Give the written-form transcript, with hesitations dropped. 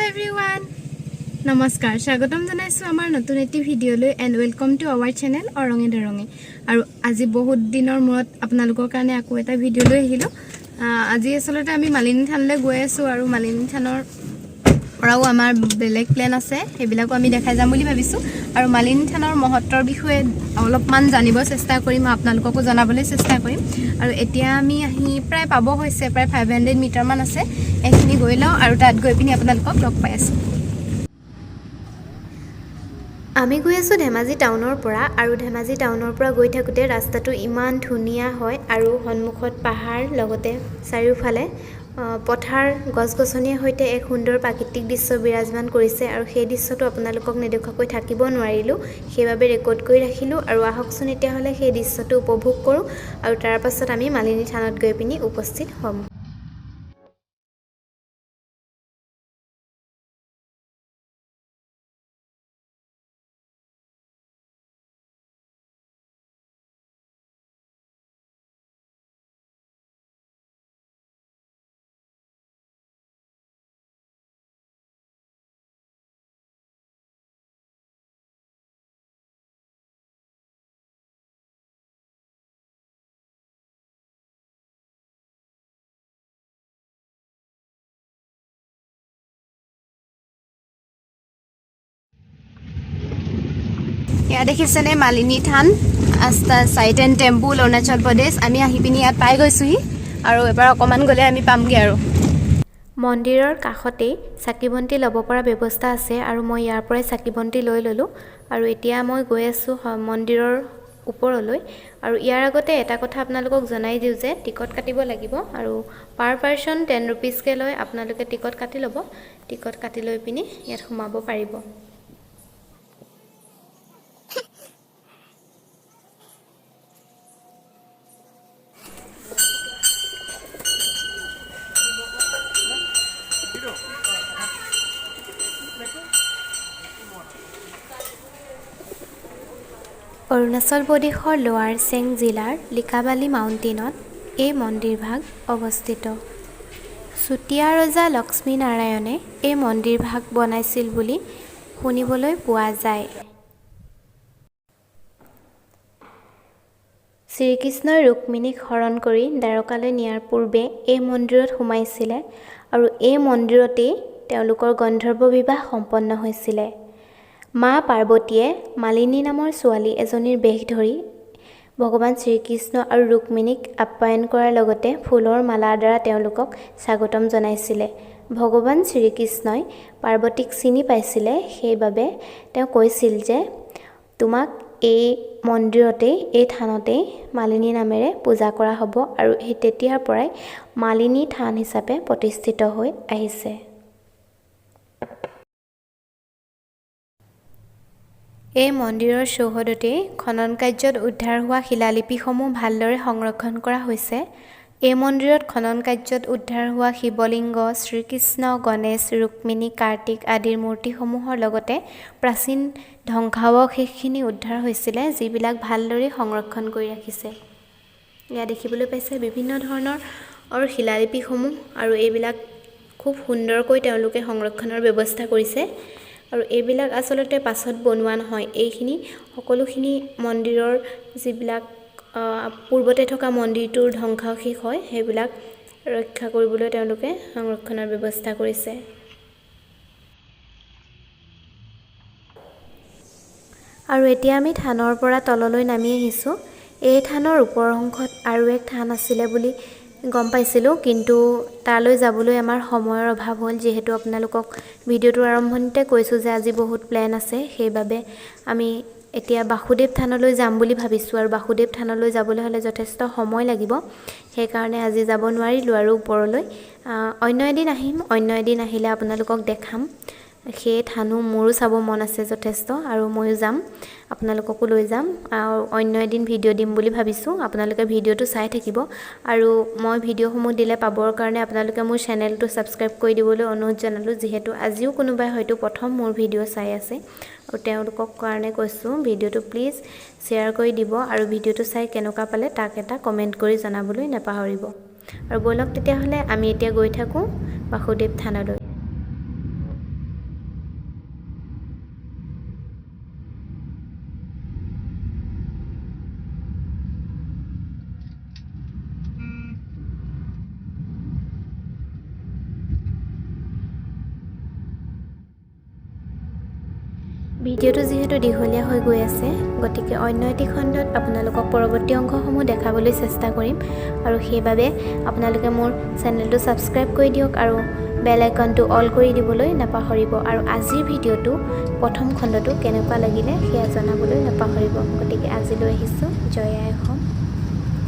everyone. নমস্কাৰ স্বাগতম জনাইছো আমাৰ নতুন এটি ভিডিঅলৈ and welcome to our channel OrongeDoronge আৰু আজি বহুত দিনৰ মূৰত আপোনালোকৰ কাৰণে আকৌ এটা ভিডিঅ লৈ আহিলো আজি আসলতে আমি মালিনীথানলৈ গৈ আছো আৰু মালিনীথানৰ পৰাও আমাৰ বেলেগ প্ল্যান আছে হেবিলাকো আমি দেখাই যাম বুলি ভাবিছো আৰু মালিনীথানৰ মহত্বৰ বিষয়ে অলপমান জানিব চেষ্টা কৰিম আপোনালোককো জনাবলৈ চেষ্টা কৰিম আৰু এতিয়া আমি আহি প্ৰায় পাব হৈছে প্ৰায় 500 মিটাৰ মান আছে এখিনি গৈ লও আৰু তাত গৈ পিনি আপোনালোকক লগ পাই আছো আমি গৈ আছো ধেমাজি টাউনৰ পৰা আৰু ধেমাজি টাউনৰ পৰা গৈ থাকোতে ৰাস্তাটো ইমান ধুনিয়া হয় আৰু সন্মুখত পাহাৰ লগতে চাৰিওফালে পথাৰ গছগছনিৰ হৈতে এক সুন্দৰ প্ৰাকৃতিক দৃশ্য বিৰাজমান কৰিছে আৰু সেই দৃশ্যটো আপোনালোকক নেদেখাকৈ থাকিব নোৱাৰিলো সেইবাবে ৰেকৰ্ড কৰি ৰাখিলো আৰু আহকচোন এতিয়া হলে সেই দৃশ্যটো উপভোগ কৰো আৰু তাৰ পাছত আমি মালিনীথানত গৈ পিনি উপস্থিত হ'ম या দেখিছেনে মালিনীথান আস্তা site and temple Arunachal Pradesh আমি আহি পিনি ইয়াত পাই গৈছোহি আৰু এবাৰ অকমান গলে আমি পামগে আৰু মন্দিৰৰ কাষতে চাকিবন্তি লব পৰা ব্যৱস্থা আছে আৰু মই ইয়াৰ পৰাই চাকিবন্তি লৈ ললো আৰু এতিয়া মই গৈ আছো মন্দিৰৰ ওপৰলৈ আৰু ইয়াৰ আগতে এটা কথা আপোনালোকক জনাই দিও যে টিকট কাটিব লাগিব আৰু পাৰ পাৰসন 10 रुपीस কে লৈ আপোনালোকে টিকট কাটি লব টিকট কাটি লৈ পিনি ইয়াত সোমাব পাৰিব অৰুণাচল প্ৰদেশৰ লোৱাৰ চেং জিলাৰ লিকাবালি মাউণ্টেনত এই মন্দিৰভাগ অৱস্থিত চুতীয়া ৰজা লক্ষ্মী নাৰায়ণে এই মন্দিৰভাগ বনাইছিল বুলি শুনিবলৈ পোৱা যায় শ্ৰীকৃষ্ণই ৰুক্মিণীক হৰণ কৰি দ্বাৰকালৈ নিয়াৰ পূৰ্বে এই মন্দিৰত সোমাইছিল আৰু এই মন্দিৰতেই তেওঁলোকৰ গন্ধৰ্ব বিবাহ সম্পন্ন হৈছিল মা পাৰ্বতীয়ে মালিনী নামৰ ছোৱালী এজনীৰ বেশ ধৰি ভগৱান শ্ৰীকৃষ্ণ আৰু ৰুক্মিণীক আপ্যায়ন কৰাৰ লগতে ফুলৰ মালাৰ দ্বাৰা তেওঁলোকক স্বাগতম জনাইছিল ভগৱান শ্ৰীকৃষ্ণই পাৰ্বতীক চিনি পাইছিল সেইবাবে তেওঁ কৈছিল যে তোমাক এই মন্দিৰতে এই থানতে মালিনী নামেৰে পূজা কৰা হ'ব আৰু এই তেতিয়াৰ পৰাই মালিনী থান হিচাপে প্ৰতিষ্ঠিত হৈ আহিছে এই মন্দিৰৰ চৌহদতে খনন কাৰ্যত উদ্ধাৰ হোৱা শিলালিপিসমূহ ভালদৰে সংৰক্ষণ কৰা হৈছে এই মন্দিৰত খনন কাৰ্যত উদ্ধাৰ হোৱা শিৱলিংগ শ্ৰীকৃষ্ণ গণেশ ৰুক্মিণী কাৰ্তিক আদিৰ মূৰ্তিসমূহৰ লগতে প্ৰাচীন ধ্বংসাৱশেষখিনি উদ্ধাৰ হৈছিল যিবিলাক ভালদৰে সংৰক্ষণ কৰি ৰাখিছে ইয়া দেখিবলৈ পাইছে বিভিন্ন ধৰণৰ শিলালিপিসমূহ আৰু এইবিলাক খুব সুন্দৰকৈ তেওঁলোকে সংৰক্ষণৰ ব্যৱস্থা কৰিছে আৰু এইবিলাক আসলতে পাছত বনোৱা নহয় এইখিনি সকলোখিনি মন্দিৰৰ যিবিলাক পূৰ্বতে থকা মন্দিৰটোৰ ধ্বংসাৱশেষ হয় সেইবিলাক ৰক্ষা কৰিবলৈ তেওঁলোকে সংৰক্ষণৰ ব্যৱস্থা কৰিছে আৰু এতিয়া আমি থানৰ পৰা তললৈ নামি আহিছো এই থানৰ ওপৰ অংশত আৰু এক থান আছিল বুলি গম পাইছিলো কিন্তু তালৈ যাবলৈ আমাৰ সময়ৰ অভাৱ হ'ল যেহেতু আপোনালোকক ভিডিওটোৰ আৰম্ভণিতে কৈছো যে আজি বহুত প্ল্যান আছে সেইবাবে আমি এতিয়া বাসুদেৱ থানলৈ যাম বুলি ভাবিছো আৰু বাসুদেৱ থানলৈ যাবলৈ হলে যথেষ্ট সময় লাগিব সেই কাৰণে আজি যাব নোৱাৰিলো আৰু ওপৰলৈ অন্য এদিন আহিম অন্য এদিন আহিলে আপোনালোকক দেখাম সেই থানো মোৰো চাব মন আছে যথেষ্ট আৰু ময়ো যাম আপোনালোককো লৈ যাম আৰু অন্য এদিন ভিডিও দিম বুলি ভাবিছো আপোনালোকে ভিডিওটো চাই থাকিব আৰু মই ভিডিওসমূহ দিলে পাবৰ কাৰণে আপোনালোকে মোৰ চেনেলটো সাবস্ক্ৰাইব কৰি দিবলৈ অনুৰোধ জনালো যেহেতু আজিও কোনোবাই হয়তো প্ৰথম মোৰ ভিডিও চাই আছে আৰু তেওঁলোকক কাৰণে কৈছো ভিডিওটো প্লিজ শেয়াৰ কৰি দিব আৰু ভিডিওটো চাই কেনেকুৱা পালে তাক এটা কমেন্ট কৰি জনাবলৈ নাপাহৰিব আৰু বলক তেতিয়া হলে আমি এতিয়া গৈ থাকো বাসুদেৱ থানলৈ ভিডিঅ'টো যিহেতু দীঘলীয়া হৈ গৈ আছে গতিকে অন্য এটি খণ্ডত আপোনালোকক পৰৱৰ্তী অংশসমূহ দেখাবলৈ চেষ্টা কৰিম আৰু সেইবাবে আপোনালোকে মোৰ চেনেলটো ছাবস্ক্ৰাইব কৰি দিয়ক আৰু বেল আইকনটো অল কৰি দিবলৈ নাপাহৰিব আৰু আজিৰ ভিডিঅ'টো প্ৰথম খণ্ডটো কেনেকুৱা লাগিলে সেয়া জনাবলৈ নাপাহৰিব গতিকে আজিলৈ আহিছোঁ জয় আই অসম।